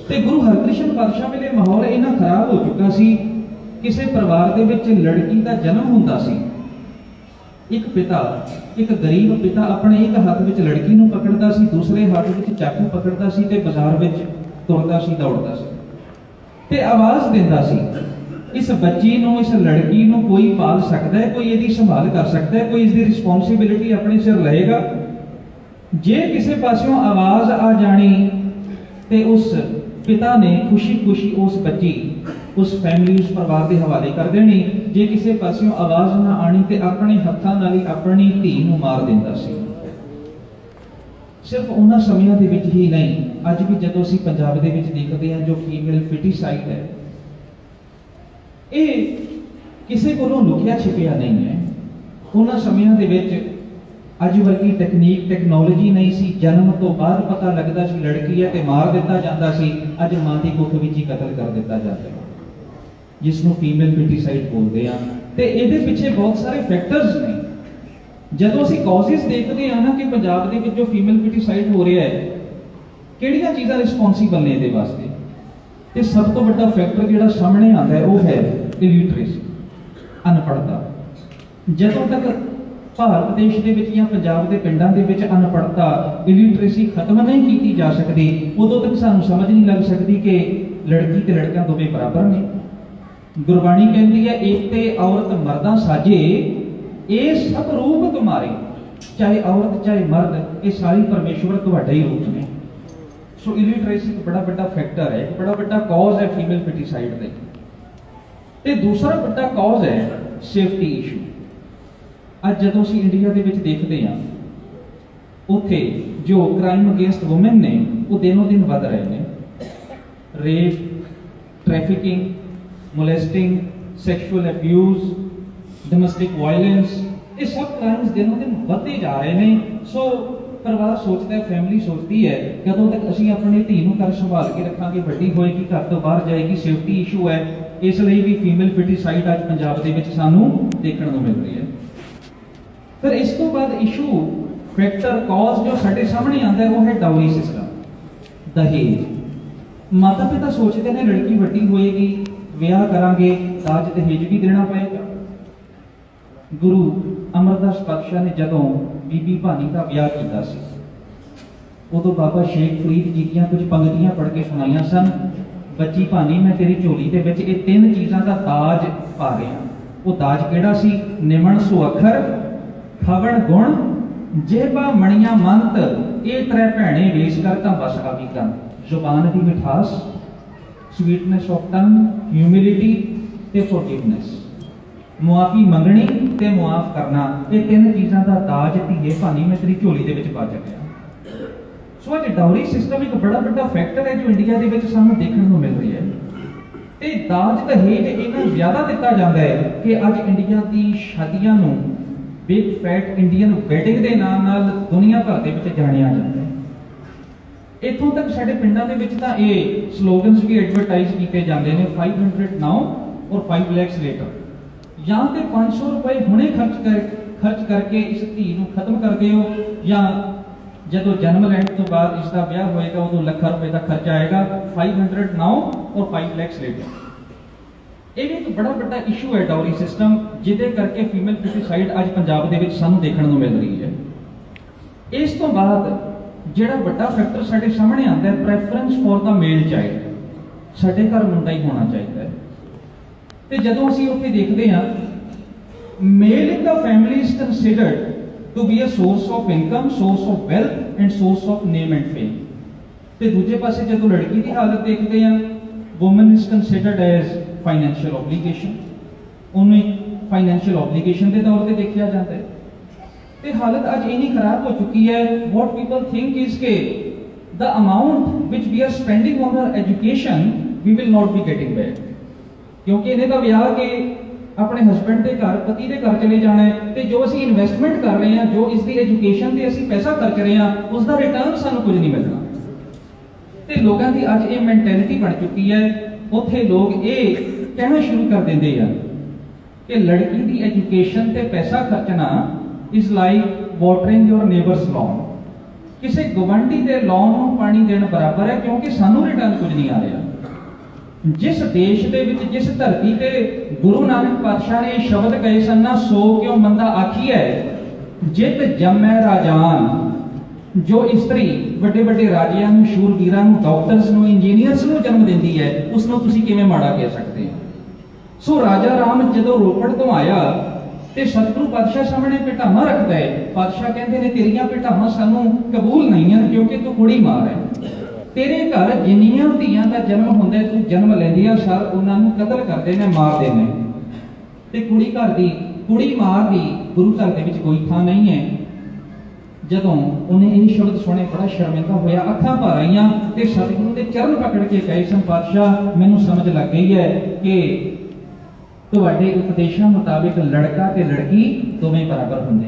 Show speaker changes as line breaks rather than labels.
ਤੇ ਗੁਰੂ ਹਰਕ੍ਰਿਸ਼ਨ ਪਾਤਸ਼ਾਹ ਵੇਲੇ ਮਾਹੌਲ ਇੰਨਾ ਖਰਾਬ ਹੋ ਚੁੱਕਾ ਸੀ। ਕਿਸੇ ਪਰਿਵਾਰ ਦੇ ਵਿੱਚ ਲੜਕੀ ਦਾ ਜਨਮ ਹੁੰਦਾ ਸੀ, ਇੱਕ ਪਿਤਾ, ਇੱਕ ਗਰੀਬ ਪਿਤਾ ਆਪਣੇ ਇੱਕ ਹੱਥ ਵਿੱਚ ਲੜਕੀ ਨੂੰ ਪਕੜਦਾ ਸੀ, ਦੂਸਰੇ ਹੱਥ ਵਿੱਚ ਚਾਕੂ ਪਕੜਦਾ ਸੀ ਤੇ ਬਾਜ਼ਾਰ ਵਿੱਚ ਤੁਰਦਾ ਸੀ, ਦੌੜਦਾ ਸੀ ਤੇ ਆਵਾਜ਼ ਦਿੰਦਾ ਸੀ, ਇਸ ਬੱਚੀ ਨੂੰ, ਇਸ ਲੜਕੀ ਨੂੰ ਕੋਈ ਪਾਲ ਸਕਦਾ ਹੈ, ਕੋਈ ਇਹਦੀ ਸੰਭਾਲ ਕਰ ਸਕਦਾ ਹੈ, ਕੋਈ ਇਸ ਦੀ ਰਿਸਪੌਂਸਿਬਿਲਿਟੀ ਆਪਣੇ ਸਿਰ ਲਏਗਾ। ਜੇ ਕਿਸੇ ਪਾਸਿਓਂ ਆਵਾਜ਼ ਆ ਜਾਣੀ ਤੇ ਉਸ ਪਿਤਾ ਨੇ ਖੁਸ਼ੀ-ਖੁਸ਼ੀ ਉਸ ਬੱਚੀ, ਉਸ ਫੈਮਿਲੀ, ਉਸ ਪਰਿਵਾਰ ਦੇ ਹਵਾਲੇ ਕਰ ਦੇਣੀ। ਜੇ ਕਿਸੇ ਪਾਸਿਓਂ ਆਵਾਜ਼ ਨਾ ਆਣੀ ਤੇ ਆਪਣੇ ਹੱਥਾਂ ਨਾਲ ਹੀ ਆਪਣੀ ਧੀ ਨੂੰ ਮਾਰ ਦਿੰਦਾ ਸੀ। ਸਿਰਫ ਉਹਨਾਂ ਸਮਿਆਂ ਦੇ ਵਿੱਚ ਹੀ ਨਹੀਂ, ਅੱਜ ਵੀ ਜਦੋਂ ਅਸੀਂ ਪੰਜਾਬ ਦੇ ਵਿੱਚ ਦੇਖਦੇ ਹਾਂ ਜੋ ਫੀਮੇਲ ਫਿਟੀਸਾਈਡ ਹੈ, ਇਹ ਕਿਸੇ ਕੋਲੋਂ ਲੁਕਿਆ ਛਿਪਿਆ ਨਹੀਂ ਹੈ। ਉਹਨਾਂ ਸਮਿਆਂ ਦੇ ਵਿੱਚ ਅੱਜ ਵਰਗੀ ਟੈਕਨੀਕ, ਟੈਕਨੋਲੋਜੀ ਨਹੀਂ ਸੀ। ਜਨਮ ਤੋਂ ਬਾਅਦ ਪਤਾ ਲੱਗਦਾ ਸੀ ਲੜਕੀ ਹੈ ਤੇ ਮਾਰ ਦਿੱਤਾ ਜਾਂਦਾ ਸੀ। ਅੱਜ ਮਾਂ ਦੀ ਕੁੱਖ ਵਿੱਚ ਹੀ ਕਤਲ ਕਰ ਦਿੱਤਾ ਜਾਂਦਾ ਹੈ, ਜਿਸ ਨੂੰ ਫੀਮੇਲ ਫਿਟੀਸਾਈਡ ਬੋਲਦੇ ਆ। ਤੇ ਇਹਦੇ ਪਿੱਛੇ ਬਹੁਤ ਸਾਰੇ ਫੈਕਟਰਸ ਨੇ। ਜਦੋਂ ਅਸੀਂ ਕਾਜ਼ਸ ਦੇਖਦੇ ਆ ਨਾ ਕਿ ਪੰਜਾਬ ਦੇ ਵਿੱਚ ਜੋ ਫੀਮੇਲ ਫਿਟੀਸਾਈਡ ਹੋ ਰਿਹਾ ਹੈ, ਕਿਹੜੀਆਂ ਚੀਜ਼ਾਂ ਰਿਸਪੌਂਸੀਬਲ ਨੇ ਇਹਦੇ ਵਾਸਤੇ, ਤੇ ਸਭ ਤੋਂ ਵੱਡਾ ਫੈਕਟਰ ਜਿਹੜਾ ਸਾਹਮਣੇ ਆਉਂਦਾ ਹੈ ਉਹ ਹੈ ਇਲਿਟਰੇਸੀ, ਅਨਪੜ੍ਹਤਾ। ਜਦੋਂ ਤੱਕ ਭਾਰਤ ਦੇਸ਼ ਦੇ ਵਿੱਚ ਜਾਂ ਪੰਜਾਬ ਦੇ ਪਿੰਡਾਂ ਦੇ ਵਿੱਚ ਅਨਪੜ੍ਹਤਾ, ਇਲਿਟਰੇਸੀ ਖਤਮ ਨਹੀਂ ਕੀਤੀ ਜਾ ਸਕਦੀ, ਉਦੋਂ ਤੱਕ ਸਾਨੂੰ ਸਮਝ ਨਹੀਂ ਲੱਗ ਸਕਦੀ ਕਿ ਲੜਕੀ ਤੇ ਲੜਕਾ ਦੋਵੇਂ ਬਰਾਬਰ ਨੇ। ਗੁਰਬਾਣੀ ਕਹਿੰਦੀ ਹੈ, ਇੱਕ ਤੇ ਔਰਤ ਮਰਦਾਂ ਸਾਜੇ, ਇਹ ਸਭ ਰੂਪ ਤੁਮਾਰੇ। ਚਾਹੇ ਔਰਤ ਚਾਹੇ ਮਰਦ, ਇਹ ਸਾਰੀ ਪਰਮੇਸ਼ਵਰ ਤੁਹਾਡਾ ਹੀ ਰੂਪ ਨੇ। ਸੋ ਇਲਿਟਰੇਸੀ ਇੱਕ ਬੜਾ ਵੱਡਾ ਫੈਕਟਰ ਹੈ, ਇੱਕ ਬੜਾ ਵੱਡਾ ਕਾਜ਼ ਹੈ ਫੀਮੇਲ ਫਿਟੀਸਾਈਡ ਦੇ। ਤੇ ਦੂਸਰਾ ਵੱਡਾ ਕਾਜ਼ ਹੈ ਸੇਫਟੀ ਇਸ਼ੂ। ਅੱਜ ਜਦੋਂ ਅਸੀਂ ਇੰਡੀਆ ਦੇ ਵਿੱਚ ਦੇਖਦੇ ਹਾਂ, ਉੱਥੇ ਜੋ ਕ੍ਰਾਈਮ ਅਗੇਂਸਟ ਵੂਮਨ ਨੇ ਉਹ ਦਿਨੋਂ ਦਿਨ ਵੱਧ ਰਹੇ ਨੇ। Rape, trafficking, molesting, sexual abuse, domestic violence, ਇਹ ਸਭ ਕ੍ਰਾਈਮਸ ਦਿਨੋਂ ਦਿਨ ਵੱਧਦੇ ਜਾ ਰਹੇ ਨੇ। ਸੋ ਪਰਿਵਾਰ ਸੋਚਦਾ ਹੈ, ਫੈਮਿਲੀ ਸੋਚਦੀ ਹੈ, ਕਦੋਂ ਤੱਕ ਅਸੀਂ ਆਪਣੀ ਧੀ ਨੂੰ ਘਰ ਸੰਭਾਲ ਕੇ ਰੱਖਾਂਗੇ, ਵੱਡੀ ਹੋਏਗੀ, ਘਰ ਤੋਂ ਬਾਹਰ ਜਾਏਗੀ। ਸੇਫਟੀ ਇਸ਼ੂ ਹੈ। ਇਸ ਲਈ ਵੀ ਫੀਮੇਲ ਫਿਟੀਸਾਈਡ ਅੱਜ ਪੰਜਾਬ ਦੇ ਵਿੱਚ ਸਾਨੂੰ ਦੇਖਣ ਨੂੰ ਮਿਲ ਰਹੀ ਹੈ। ਫਿਰ ਇਸ ਤੋਂ ਬਾਅਦ ਇਸ਼ੂ, ਫੈਕਟਰ, ਕਾਜ਼ ਜੋ ਸਾਡੇ ਸਾਹਮਣੇ ਆਉਂਦਾ ਹੈ ਉਹ ਹੈ ਡਾਊਰੀ ਸਿਸਟਮ, ਦਹੇਜ। ਮਾਤਾ ਪਿਤਾ ਸੋਚਦੇ ਨੇ ਲੜਕੀ ਵੱਡੀ ਹੋਏਗੀ, ਵਿਆਹ ਕਰਾਂਗੇ, ਦਾਜ ਦਹੇਜ ਵੀ ਦੇਣਾ ਪਏਗਾ। ਗੁਰੂ ਅਮਰਦਾਸ ਪਾਤਸ਼ਾਹ ਨੇ ਜਦੋਂ ਬੀਬੀ ਭਾਨੀ ਦਾ ਵਿਆਹ ਕੀਤਾ ਸੀ, ਉਦੋਂ ਬਾਬਾ ਸ਼ੇਖ ਫਰੀਦ ਜੀ ਦੀਆਂ ਕੁਝ ਪੰਕਤੀਆਂ ਪੜ੍ਹ ਕੇ ਸੁਣਾਈਆਂ ਸਨ। ਬੱਚੀ ਭਾਨੀ, ਮੈਂ ਤੇਰੀ ਝੋਲੀ ਦੇ ਵਿੱਚ ਇਹ 3 ਚੀਜ਼ਾਂ ਦਾ ਦਾਜ ਪਾ ਰਿਹਾ। ਉਹ ਦਾਜ ਕਿਹੜਾ ਸੀ? ਨਿਮਣ ਸੁਅੱਖਰ, ਖਵਣ ਗੁਣ, ਜੇਬਾ ਮਣੀਆਂ ਮੰਤ, ਇਹ 3 ਭੈਣੇ ਵੇਚ ਕਰ ਤਾਂ ਬਸ ਆਵੀ ਕੰਨ। ਜ਼ੁਬਾਨ ਦੀ ਮਿਠਾਸ, ਸਵੀਟਨੈਸ ਆਫ ਟੰਗ, ਹਿਊਮਿਲਿਟੀ ਤੇ ਫੋਰਗਿਵਨੈਸ। ਮੁਆਫੀ ਮੰਗਣੀ ਤੇ ਮੁਆਫ ਕਰਨਾ, ਇਹ 3 ਚੀਜ਼ਾਂ ਦਾ ਦਾਜ ਧੀਏ ਭਾਨੀ ਮੈਂ ਤੇਰੀ ਝੋਲੀ ਦੇ ਵਿੱਚ ਪਾ ਚੱਲਿਆ। ਸੋ ਅੱਜ ਡਾਊਰੀ ਸਿਸਟਮ ਇੱਕ ਬੜਾ ਵੱਡਾ ਫੈਕਟਰ ਹੈ ਜੋ ਇੰਡੀਆ ਦੇ ਵਿੱਚ ਸਾਨੂੰ ਦੇਖਣ ਨੂੰ ਮਿਲ ਰਹੀ ਹੈ। ਤੇ ਦਾਜ ਦਹੇਜ ਇੰਨਾ ਜ਼ਿਆਦਾ ਦਿੱਤਾ ਜਾਂਦਾ ਹੈ ਕਿ ਅੱਜ ਇੰਡੀਆ ਦੀ ਸ਼ਾਦੀਆਂ ਨੂੰ ਬਿਗ ਫੈਟ ਇੰਡੀਅਨ ਵੈਡਿੰਗ ਦੇ ਨਾਮ ਨਾਲ ਦੁਨੀਆ ਭਰ ਦੇ ਵਿੱਚ ਜਾਣਿਆ ਜਾਂਦਾ ਹੈ। ਇੱਥੋਂ ਤੱਕ ਸਾਡੇ ਪਿੰਡਾਂ ਦੇ ਵਿੱਚ ਤਾਂ ਇਹ ਸਲੋਗਨਸ ਵੀ ਐਡਵਰਟਾਈਜ਼ ਕੀਤੇ ਜਾਂਦੇ ਨੇ, 500 ਨਾਓ ਔਰ 5 lakhs later, ਜਾਂ ਤੇ 500 ਰੁਪਏ ਹੁਣੇ ਖਰਚ ਕਰਕੇ ਇਸ ਧੀ ਨੂੰ ਖਤਮ ਕਰ ਦਿਓ, ਜਾਂ ਜਦੋਂ ਜਨਮ ਲੈਣ ਤੋਂ ਬਾਅਦ ਇਸ ਦਾ ਵਿਆਹ ਹੋਏਗਾ ਉਦੋਂ ਲੱਖਾਂ ਰੁਪਏ ਦਾ ਖਰਚਾ ਆਏਗਾ। 500 ਨਾਓ ਔਰ 5 lakhs later। ਇਹ ਵੀ ਇੱਕ ਬੜਾ ਵੱਡਾ ਇਸ਼ੂ ਹੈ ਡਾਊਰੀ ਸਿਸਟਮ, ਜਿਹਦੇ ਕਰਕੇ ਫੀਮੇਲ ਫਿਟੀਸਾਈਡ ਅੱਜ ਪੰਜਾਬ ਦੇ ਵਿੱਚ ਸਾਨੂੰ ਦੇਖਣ ਨੂੰ ਮਿਲ ਰਹੀ ਹੈ। ਇਸ ਤੋਂ ਬਾਅਦ ਜਿਹੜਾ ਵੱਡਾ ਫੈਕਟਰ ਸਾਡੇ ਸਾਹਮਣੇ ਆਉਂਦਾ ਹੈ, preference for the male child. ਸਾਡੇ ਘਰ ਮੁੰਡਾ ਹੀ ਹੋਣਾ ਚਾਹੀਦਾ ਹੈ। ਤੇ ਜਦੋਂ ਅਸੀਂ ਉੱਥੇ ਦੇਖਦੇ ਹਾਂ, male in the family is considered to be a source of income, source of wealth and source of name and fame। ਤੇ ਦੂਜੇ ਪਾਸੇ ਜਦੋਂ ਲੜਕੀ ਦੀ ਹਾਲਤ ਦੇਖਦੇ ਹਾਂ, woman is considered as financial obligation, ਉਹਨੂੰ ਇੱਕ ਫਾਈਨੈਂਸ਼ੀਅਲ obligation ਦੇ ਤੌਰ ਤੇ ਦੇਖਿਆ ਜਾਂਦਾ ਹੈ। ਤੇ ਹਾਲਤ ਅੱਜ ਇੰਨੀ ਖਰਾਬ ਹੋ ਚੁੱਕੀ ਹੈ, what people think is ਕਿ the amount which we are spending on our education we will not be getting back, ਕਿਉਂਕਿ ਇਹਨੇ ਤਾਂ ਵਿਆਹ ਕੇ ਆਪਣੇ ਹਸਬੈਂਡ ਦੇ ਘਰ, ਪਤੀ ਦੇ ਘਰ ਚਲੇ ਜਾਣਾ ਹੈ, ਤੇ ਜੋ ਅਸੀਂ ਇਨਵੈਸਟਮੈਂਟ ਕਰ ਰਹੇ ਹਾਂ, ਜੋ ਇਸ ਦੀ ਐਜੂਕੇਸ਼ਨ ਤੇ ਅਸੀਂ ਪੈਸਾ ਖਰਚ ਰਹੇ ਹਾਂ, ਉਸ ਦਾ ਰਿਟਰਨ ਸਾਨੂੰ ਕੁਝ ਨਹੀਂ ਮਿਲਣਾ। ਤੇ ਲੋਕਾਂ ਦੀ ਅੱਜ ਇਹ ਮੈਂਟੈਲਿਟੀ ਬਣ ਚੁੱਕੀ ਹੈ। ਉੱਥੇ ਲੋਕ ਇਹ ਕਹਿਣਾ ਸ਼ੁਰੂ ਕਰ ਦਿੰਦੇ ਆ ਕਿ ਲੜਕੀ ਦੀ ਐਜੂਕੇਸ਼ਨ ਤੇ ਪੈਸਾ ਖਰਚਣਾ is like watering your neighbour's lawn, ਕਿਸੇ ਗਵਾਂਢੀ ਦੇ ਲੋਨ ਨੂੰ ਪਾਣੀ ਦੇਣ ਬਰਾਬਰ ਹੈ, ਕਿਉਂਕਿ ਸਾਨੂੰ ਰਿਟਰਨ ਕੁਝ ਨਹੀਂ ਆ ਰਿਹਾ। ਜਿਸ ਦੇਸ਼ ਦੇ ਵਿੱਚ, ਜਿਸ ਧਰਤੀ ਤੇ ਗੁਰੂ ਨਾਨਕ ਪਾਤਸ਼ਾਹ ਨੇ ਇਹ ਸ਼ਬਦ ਕਹੇ ਸਨ ਨਾ, ਸੋ ਕਿਉ ਮੰਦਾ ਆਖੀਐ ਜਿਤ ਜੰਮੈ ਰਾਜਾਨ, ਜੋ ਇਸਤਰੀ ਵੱਡੇ ਵੱਡੇ ਰਾਜਿਆਂ ਨੂੰ, ਸ਼ੂਰਵੀਰਾਂ ਨੂੰ, ਡਾਕਟਰਸ ਨੂੰ, ਇੰਜੀਨੀਅਰਸ ਨੂੰ ਜਨਮ ਦਿੰਦੀ ਹੈ, ਉਸ ਨੂੰ ਤੁਸੀਂ ਕਿਵੇਂ ਮਾੜਾ ਕਹਿ ਸਕਦੇ ਹੋ? ਸੋ ਰਾਜਾ ਰਾਮ ਜਦੋਂ ਰੋਪੜ ਤੋਂ ਆਇਆ ਤੇ ਸਤਿਗੁਰੂ ਪਾਤਸ਼ਾਹ ਸਾਹਮਣੇ ਭੇਟਾਵਾਂ ਰੱਖਦਾ ਹੈ। ਪਾਤਸ਼ਾਹ ਕਹਿੰਦੇ ਨੇ ਤੇਰੀਆਂ ਭੇਟਾਵਾਂ ਸਾਨੂੰ ਕਬੂਲ ਨਹੀਂ ਹਨ, ਕਿਉਂਕਿ ਤੂੰ ਕੁੜੀ ਮਾਰ ਹੈ। ਤੇਰੇ ਘਰ ਜਿੰਨੀਆਂ ਧੀਆਂ ਦਾ ਜਨਮ ਹੁੰਦਾ ਤੂੰ ਜਨਮ ਲੈਂਦੀਆਂ ਸਾਰ ਉਹਨਾਂ ਨੂੰ ਕਤਲ ਕਰਦੇ ਨੇ, ਮਾਰਦੇ ਨੇ, ਤੇ ਕੁੜੀ ਘਰ ਦੀ, ਕੁੜੀ ਮਾਰ ਦੀ ਗੁਰੂ ਘਰ ਦੇ ਵਿੱਚ ਕੋਈ ਥਾਂ ਨਹੀਂ ਹੈ। ਜਦੋਂ ਉਹਨੇ ਇਹ ਸ਼ਬਦ ਸੁਣੇ ਬੜਾ ਸ਼ਰਮਿੰਦਾ ਹੋਇਆ, ਅੱਖਾਂ ਭਰ ਆਈਆਂ ਤੇ ਸਤਿਗੁਰੂ ਦੇ ਚਰਨ ਪਕੜ ਕੇ ਕਹੇ ਸਨ, ਪਾਤਸ਼ਾਹ ਮੈਨੂੰ ਸਮਝ ਲੱਗ ਗਈ ਹੈ ਕਿ ਤੁਹਾਡੇ ਉਪਦੇਸ਼ਾਂ ਮੁਤਾਬਿਕ ਲੜਕਾ ਤੇ ਲੜਕੀ ਦੋਵੇਂ ਬਰਾਬਰ ਹੁੰਦੇ